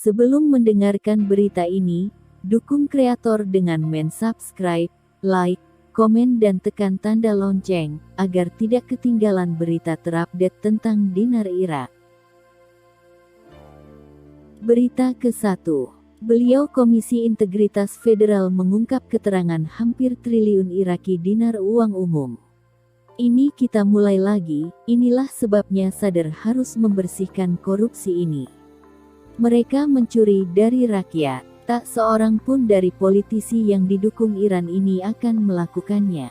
Sebelum mendengarkan berita ini, dukung kreator dengan subscribe, like, komen dan tekan tanda lonceng, agar tidak ketinggalan berita terupdate tentang Dinar Irak. Berita ke-1. Beliau Komisi Integritas Federal mengungkap keterangan hampir triliun Iraki dinar uang umum. Ini kita mulai lagi, inilah sebabnya sadar harus membersihkan korupsi ini. Mereka mencuri dari rakyat, tak seorang pun dari politisi yang didukung Iran ini akan melakukannya.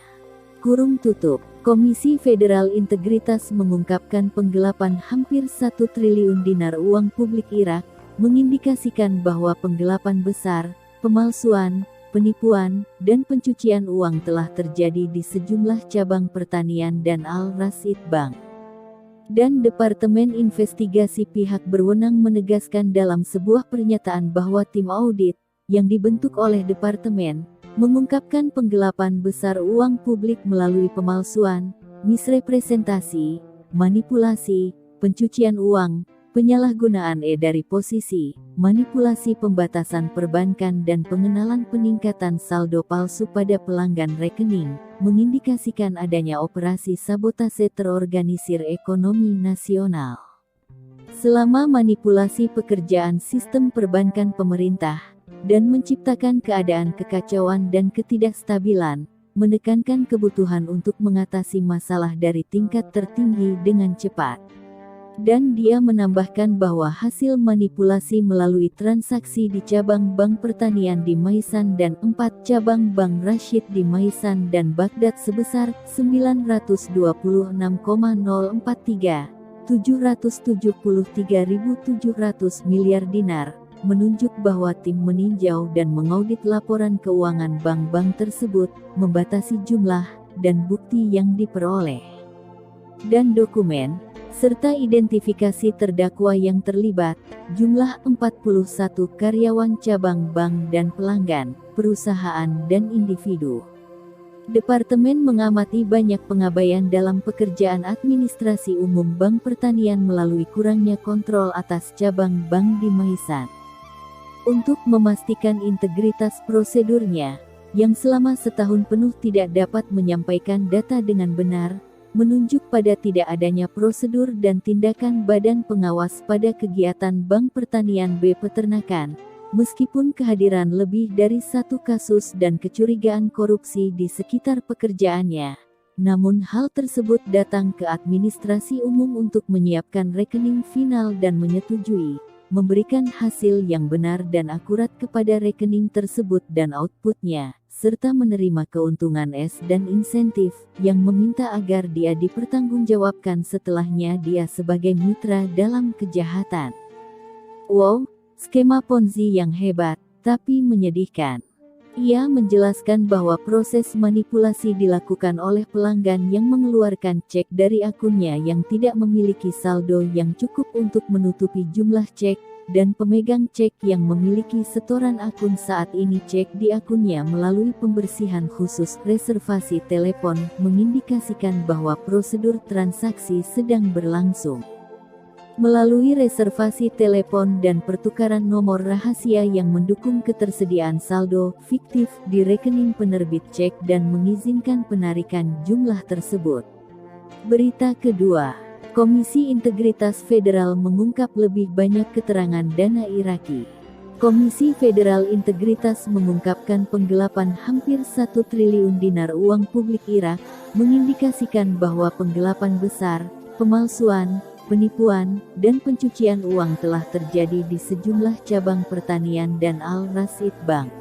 Kurung tutup. Komisi Federal Integritas mengungkapkan penggelapan hampir 1 triliun dinar uang publik Irak, mengindikasikan bahwa penggelapan besar, pemalsuan, penipuan, dan pencucian uang telah terjadi di sejumlah cabang pertanian dan Al-Rasyid Bank. Dan Departemen Investigasi pihak berwenang menegaskan dalam sebuah pernyataan bahwa tim audit, yang dibentuk oleh Departemen, mengungkapkan penggelapan besar uang publik melalui pemalsuan, misrepresentasi, manipulasi, pencucian uang, penyalahgunaan dari posisi, manipulasi pembatasan perbankan dan pengenalan peningkatan saldo palsu pada pelanggan rekening, mengindikasikan adanya operasi sabotase terorganisir ekonomi nasional. Selama manipulasi pekerjaan sistem perbankan pemerintah, dan menciptakan keadaan kekacauan dan ketidakstabilan, menekankan kebutuhan untuk mengatasi masalah dari tingkat tertinggi dengan cepat. Dan dia menambahkan bahwa hasil manipulasi melalui transaksi di cabang bank pertanian di Maisan dan 4 cabang bank Rasyid di Maisan dan Baghdad sebesar 926,043, 773.700 miliar dinar, menunjuk bahwa tim meninjau dan mengaudit laporan keuangan bank-bank tersebut, membatasi jumlah dan bukti yang diperoleh. Dan dokumen serta identifikasi terdakwa yang terlibat, jumlah 41 karyawan cabang bank dan pelanggan, perusahaan dan individu. Departemen mengamati banyak pengabaian dalam pekerjaan administrasi umum Bank Pertanian melalui kurangnya kontrol atas cabang bank di Maisan. Untuk memastikan integritas prosedurnya, yang selama setahun penuh tidak dapat menyampaikan data dengan benar, menunjuk pada tidak adanya prosedur dan tindakan badan pengawas pada kegiatan Bank Pertanian B Peternakan, meskipun kehadiran lebih dari 1 kasus dan kecurigaan korupsi di sekitar pekerjaannya. Namun hal tersebut datang ke administrasi umum untuk menyiapkan rekening final dan menyetujui, memberikan hasil yang benar dan akurat kepada rekening tersebut dan outputnya, serta menerima keuntungan dan insentif, yang meminta agar dia dipertanggungjawabkan setelahnya dia sebagai mitra dalam kejahatan. Wow, skema Ponzi yang hebat, tapi menyedihkan. Ia menjelaskan bahwa proses manipulasi dilakukan oleh pelanggan yang mengeluarkan cek dari akunnya yang tidak memiliki saldo yang cukup untuk menutupi jumlah cek, dan pemegang cek yang memiliki setoran akun saat ini cek di akunnya melalui pembersihan khusus reservasi telepon, mengindikasikan bahwa prosedur transaksi sedang berlangsung. Melalui reservasi telepon dan pertukaran nomor rahasia yang mendukung ketersediaan saldo fiktif di rekening penerbit cek dan mengizinkan penarikan jumlah tersebut. Berita kedua. Komisi Integritas Federal mengungkap lebih banyak keterangan dana Iraki. Komisi Federal Integritas mengungkapkan penggelapan hampir 1 triliun dinar uang publik Irak, mengindikasikan bahwa penggelapan besar, pemalsuan, penipuan, dan pencucian uang telah terjadi di sejumlah cabang pertanian dan Al-Rasyid Bank.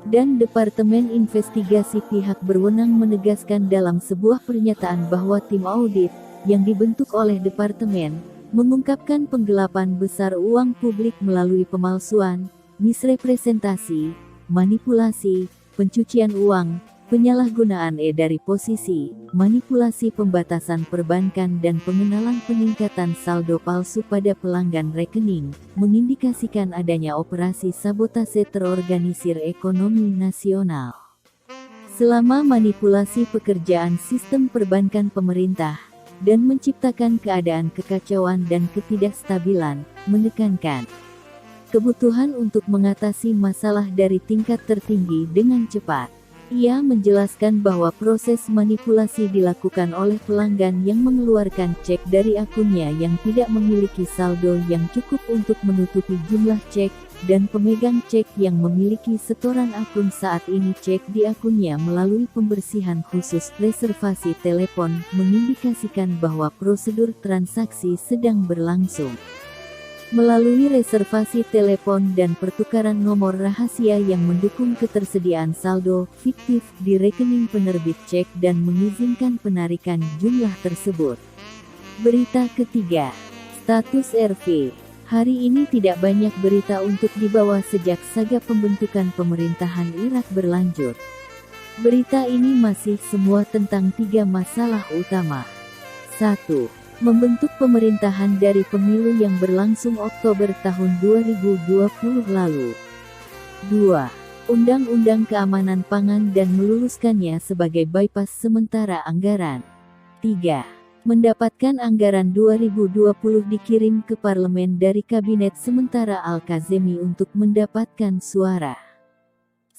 Dan Departemen Investigasi pihak berwenang menegaskan dalam sebuah pernyataan bahwa tim audit, yang dibentuk oleh Departemen, mengungkapkan penggelapan besar uang publik melalui pemalsuan, misrepresentasi, manipulasi, pencucian uang, penyalahgunaan dari posisi, manipulasi pembatasan perbankan dan pengenalan peningkatan saldo palsu pada pelanggan rekening, mengindikasikan adanya operasi sabotase terorganisir ekonomi nasional. Selama manipulasi pekerjaan sistem perbankan pemerintah, dan menciptakan keadaan kekacauan dan ketidakstabilan, menekankan kebutuhan untuk mengatasi masalah dari tingkat tertinggi dengan cepat. Ia menjelaskan bahwa proses manipulasi dilakukan oleh pelanggan yang mengeluarkan cek dari akunnya yang tidak memiliki saldo yang cukup untuk menutupi jumlah cek, dan pemegang cek yang memiliki setoran akun saat ini cek di akunnya melalui pembersihan khusus reservasi telepon mengindikasikan bahwa prosedur transaksi sedang berlangsung. Melalui reservasi telepon dan pertukaran nomor rahasia yang mendukung ketersediaan saldo fiktif di rekening penerbit cek dan mengizinkan penarikan jumlah tersebut. Berita ketiga, status RV. Hari ini tidak banyak berita untuk dibawa sejak saga pembentukan pemerintahan Irak berlanjut. Berita ini masih semua tentang 3 masalah utama. 1. Membentuk pemerintahan dari pemilu yang berlangsung Oktober tahun 2020 lalu. 2. Undang-undang keamanan pangan dan meluluskannya sebagai bypass sementara anggaran. 3. Mendapatkan anggaran 2020 dikirim ke parlemen dari kabinet sementara Al-Kazemi untuk mendapatkan suara.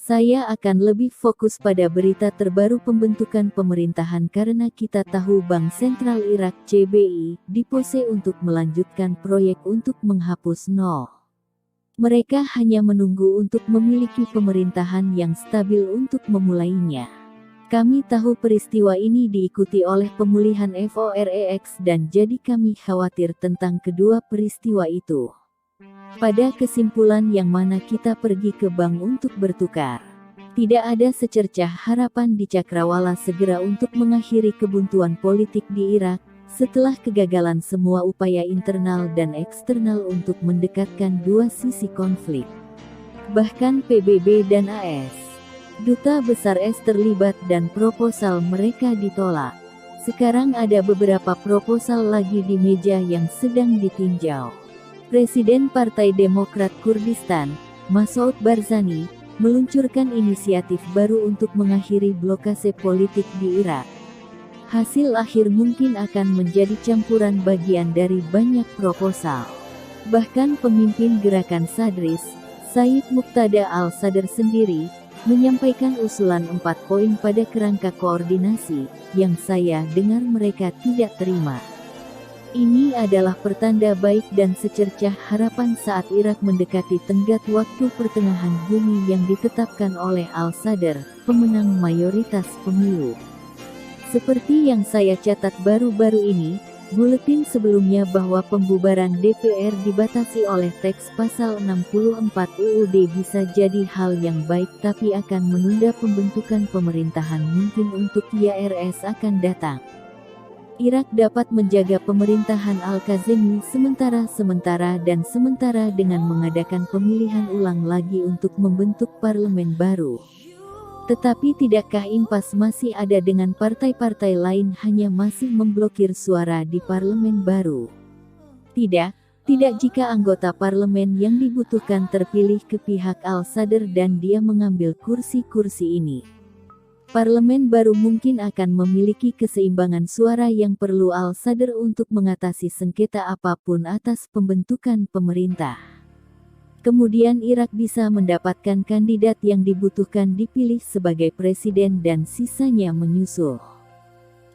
Saya akan lebih fokus pada berita terbaru pembentukan pemerintahan karena kita tahu Bank Sentral Irak (CBI) dipose untuk melanjutkan proyek untuk menghapus nol. Mereka hanya menunggu untuk memiliki pemerintahan yang stabil untuk memulainya. Kami tahu peristiwa ini diikuti oleh pemulihan FOREX dan jadi kami khawatir tentang kedua peristiwa itu. Pada kesimpulan yang mana kita pergi ke bank untuk bertukar. Tidak ada secercah harapan di Cakrawala segera untuk mengakhiri kebuntuan politik di Irak, setelah kegagalan semua upaya internal dan eksternal untuk mendekatkan dua sisi konflik. Bahkan PBB dan AS. Duta Besar AS terlibat dan proposal mereka ditolak. Sekarang ada beberapa proposal lagi di meja yang sedang ditinjau. Presiden Partai Demokrat Kurdistan, Masoud Barzani, meluncurkan inisiatif baru untuk mengakhiri blokase politik di Irak. Hasil akhir mungkin akan menjadi campuran bagian dari banyak proposal. Bahkan pemimpin gerakan Sadris, Said Muqtada Al-Sadr sendiri, menyampaikan usulan 4 poin pada kerangka koordinasi, yang saya dengar mereka tidak terima. Ini adalah pertanda baik dan secercah harapan saat Irak mendekati tenggat waktu pertengahan bumi yang ditetapkan oleh Al-Sadr, pemenang mayoritas pemilu. Seperti yang saya catat baru-baru ini, buletin sebelumnya bahwa pembubaran DPR dibatasi oleh teks pasal 64 UUD bisa jadi hal yang baik tapi akan menunda pembentukan pemerintahan mungkin untuk YRS akan datang. Irak dapat menjaga pemerintahan Al-Kazemi sementara dengan mengadakan pemilihan ulang lagi untuk membentuk parlemen baru. Tetapi tidakkah impas masih ada dengan partai-partai lain hanya masih memblokir suara di parlemen baru? Tidak jika anggota parlemen yang dibutuhkan terpilih ke pihak Al-Sadr dan dia mengambil kursi-kursi ini. Parlemen baru mungkin akan memiliki keseimbangan suara yang perlu Al-Sadr untuk mengatasi sengketa apapun atas pembentukan pemerintah. Kemudian Irak bisa mendapatkan kandidat yang dibutuhkan dipilih sebagai presiden dan sisanya menyusul.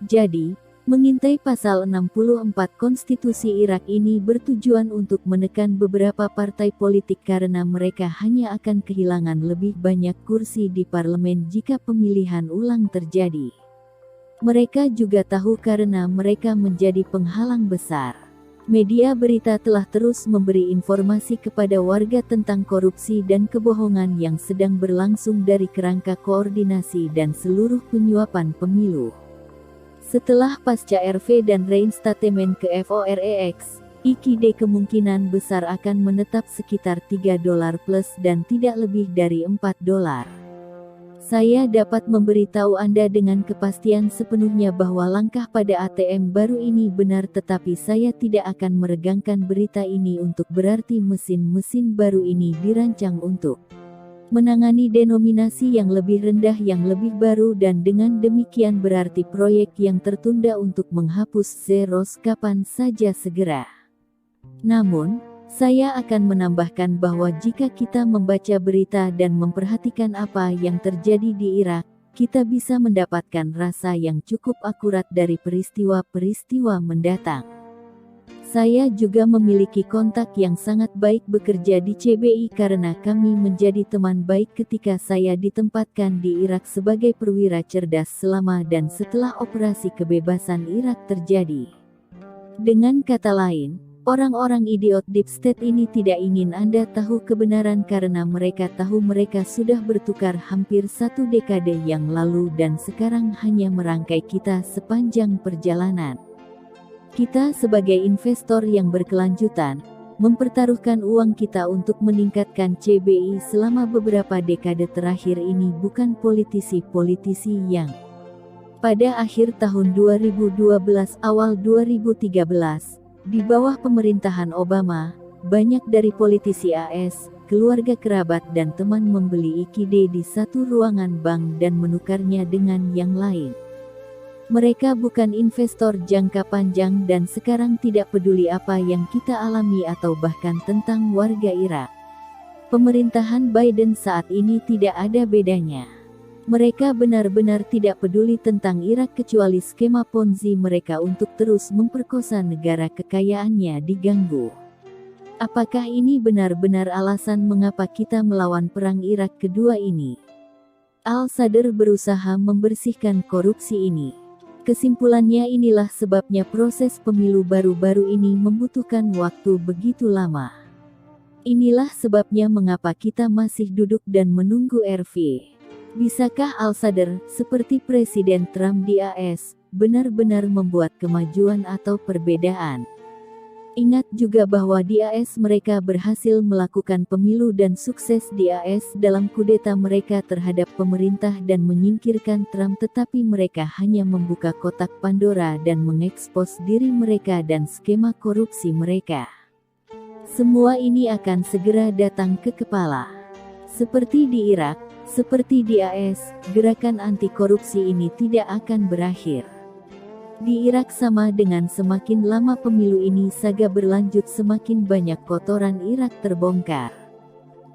Jadi, mengintai pasal 64 konstitusi Irak ini bertujuan untuk menekan beberapa partai politik karena mereka hanya akan kehilangan lebih banyak kursi di parlemen jika pemilihan ulang terjadi. Mereka juga tahu karena mereka menjadi penghalang besar. Media berita telah terus memberi informasi kepada warga tentang korupsi dan kebohongan yang sedang berlangsung dari kerangka koordinasi dan seluruh penyuapan pemilu. Setelah pasca RV dan reinstatement ke FOREX, IKD kemungkinan besar akan menetap sekitar $3 plus dan tidak lebih dari $4. Saya dapat memberitahu Anda dengan kepastian sepenuhnya bahwa langkah pada ATM baru ini benar tetapi saya tidak akan meregangkan berita ini untuk berarti mesin-mesin baru ini dirancang untuk menangani denominasi yang lebih rendah yang lebih baru dan dengan demikian berarti proyek yang tertunda untuk menghapus zeros kapan saja segera. Namun, Saya akan menambahkan bahwa jika kita membaca berita dan memperhatikan apa yang terjadi di Irak, kita bisa mendapatkan rasa yang cukup akurat dari peristiwa-peristiwa mendatang. Saya juga memiliki kontak yang sangat baik bekerja di CBI karena kami menjadi teman baik ketika saya ditempatkan di Irak sebagai perwira cerdas selama dan setelah operasi kebebasan Irak terjadi. Dengan kata lain, orang-orang idiot deep state ini tidak ingin Anda tahu kebenaran karena mereka tahu mereka sudah bertukar hampir 1 dekade yang lalu dan sekarang hanya merangkai kita sepanjang perjalanan. Kita sebagai investor yang berkelanjutan, mempertaruhkan uang kita untuk meningkatkan CBI selama beberapa dekade terakhir ini bukan politisi-politisi yang pada akhir tahun 2012 awal 2013, di bawah pemerintahan Obama, banyak dari politisi AS, keluarga kerabat dan teman membeli IKD di satu ruangan bank dan menukarnya dengan yang lain. Mereka bukan investor jangka panjang dan sekarang tidak peduli apa yang kita alami atau bahkan tentang warga Irak. Pemerintahan Biden saat ini tidak ada bedanya. Mereka benar-benar tidak peduli tentang Irak kecuali skema Ponzi mereka untuk terus memperkosa negara kekayaannya diganggu. Apakah ini benar-benar alasan mengapa kita melawan perang Irak kedua ini? Al-Sadr berusaha membersihkan korupsi ini. Kesimpulannya inilah sebabnya proses pemilu baru-baru ini membutuhkan waktu begitu lama. Inilah sebabnya mengapa kita masih duduk dan menunggu RV. Bisakah Al-Sadr, seperti Presiden Trump di AS, benar-benar membuat kemajuan atau perbedaan? Ingat juga bahwa di AS mereka berhasil melakukan pemilu dan sukses di AS dalam kudeta mereka terhadap pemerintah dan menyingkirkan Trump, tetapi mereka hanya membuka kotak Pandora dan mengekspos diri mereka dan skema korupsi mereka. Semua ini akan segera datang ke kepala. Seperti di Irak, seperti di AS, gerakan anti korupsi ini tidak akan berakhir. Di Irak sama dengan semakin lama pemilu ini saga berlanjut semakin banyak kotoran Irak terbongkar.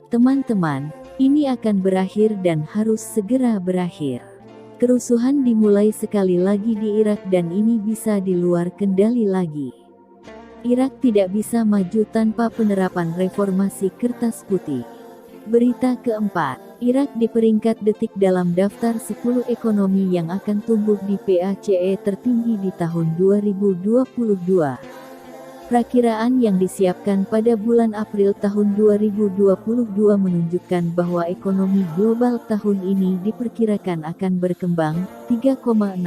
Teman-teman, ini akan berakhir dan harus segera berakhir. Kerusuhan dimulai sekali lagi di Irak dan ini bisa di luar kendali lagi. Irak tidak bisa maju tanpa penerapan reformasi kertas putih. Berita keempat, Irak di peringkat detik dalam daftar 10 ekonomi yang akan tumbuh di PACE tertinggi di tahun 2022. Perakiraan yang disiapkan pada bulan April tahun 2022 menunjukkan bahwa ekonomi global tahun ini diperkirakan akan berkembang 3,6%,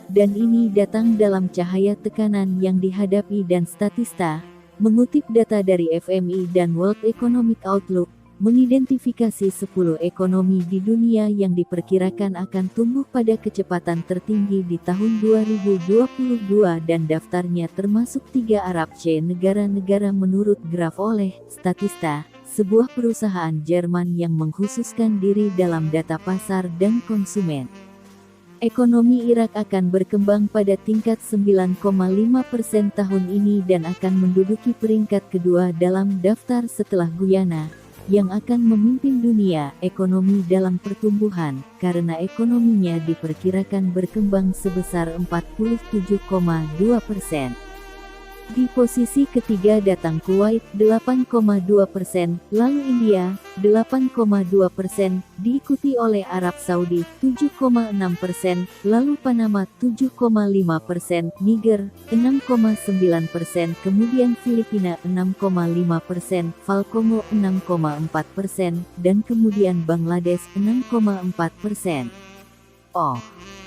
dan ini datang dalam cahaya tekanan yang dihadapi dan Statista, mengutip data dari FMI dan World Economic Outlook, mengidentifikasi 10 ekonomi di dunia yang diperkirakan akan tumbuh pada kecepatan tertinggi di tahun 2022 dan daftarnya termasuk 3 Arab C negara-negara menurut graf oleh Statista, sebuah perusahaan Jerman yang mengkhususkan diri dalam data pasar dan konsumen. Ekonomi Irak akan berkembang pada tingkat 9,5% tahun ini dan akan menduduki peringkat kedua dalam daftar setelah Guyana, yang akan memimpin dunia ekonomi dalam pertumbuhan, karena ekonominya diperkirakan berkembang sebesar 47,2%. Di posisi ketiga datang Kuwait 8,2%, lalu India 8,2%, diikuti oleh Arab Saudi 7,6%, lalu Panama 7,5%, Niger 6,9%, kemudian Filipina 6,5%, Falkongo 6,4%, dan kemudian Bangladesh 6,4%.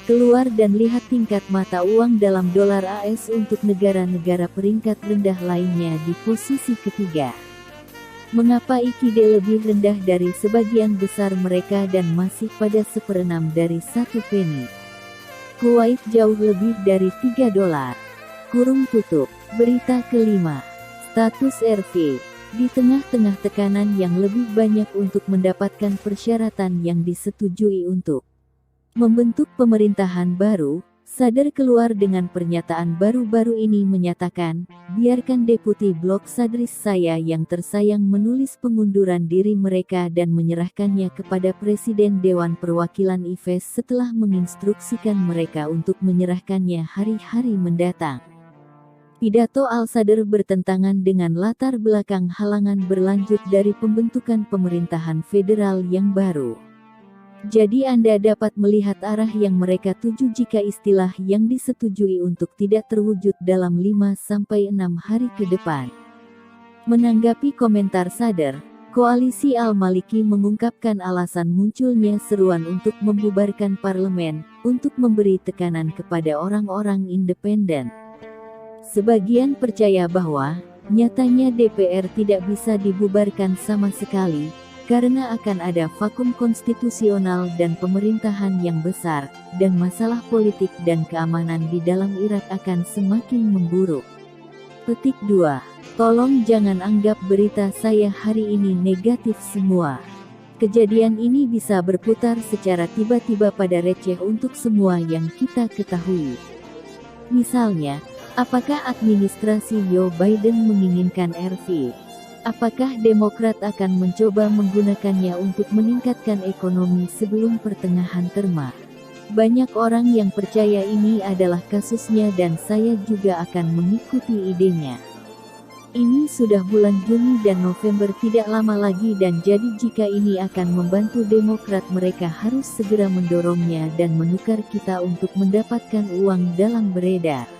Keluar dan lihat tingkat mata uang dalam dolar AS untuk negara-negara peringkat rendah lainnya di posisi ketiga. Mengapa IKD lebih rendah dari sebagian besar mereka dan masih pada 1/6 dari 1 penny? Kuwait jauh lebih dari $3. Berita kelima. Status RV. Di tengah-tengah tekanan yang lebih banyak untuk mendapatkan persyaratan yang disetujui untuk membentuk pemerintahan baru, Sadr keluar dengan pernyataan baru-baru ini menyatakan, biarkan Deputi Blok Sadris saya yang tersayang menulis pengunduran diri mereka dan menyerahkannya kepada Presiden Dewan Perwakilan IFES setelah menginstruksikan mereka untuk menyerahkannya hari-hari mendatang. Pidato Al-Sadr bertentangan dengan latar belakang halangan berlanjut dari pembentukan pemerintahan federal yang baru. Jadi Anda dapat melihat arah yang mereka tuju jika istilah yang disetujui untuk tidak terwujud dalam 5-6 hari ke depan. Menanggapi komentar Sadr, Koalisi Al-Maliki mengungkapkan alasan munculnya seruan untuk membubarkan parlemen, untuk memberi tekanan kepada orang-orang independen. Sebagian percaya bahwa, nyatanya DPR tidak bisa dibubarkan sama sekali, karena akan ada vakum konstitusional dan pemerintahan yang besar, dan masalah politik dan keamanan di dalam Irak akan semakin memburuk. Petik 2. Tolong jangan anggap berita saya hari ini negatif semua. Kejadian ini bisa berputar secara tiba-tiba pada receh untuk semua yang kita ketahui. Misalnya, apakah administrasi Joe Biden menginginkan RV? Apakah Demokrat akan mencoba menggunakannya untuk meningkatkan ekonomi sebelum pertengahan terma? Banyak orang yang percaya ini adalah kasusnya dan saya juga akan mengikuti idenya. Ini sudah bulan Juni dan November tidak lama lagi dan jadi jika ini akan membantu Demokrat mereka harus segera mendorongnya dan menukar kita untuk mendapatkan uang dalam beredar.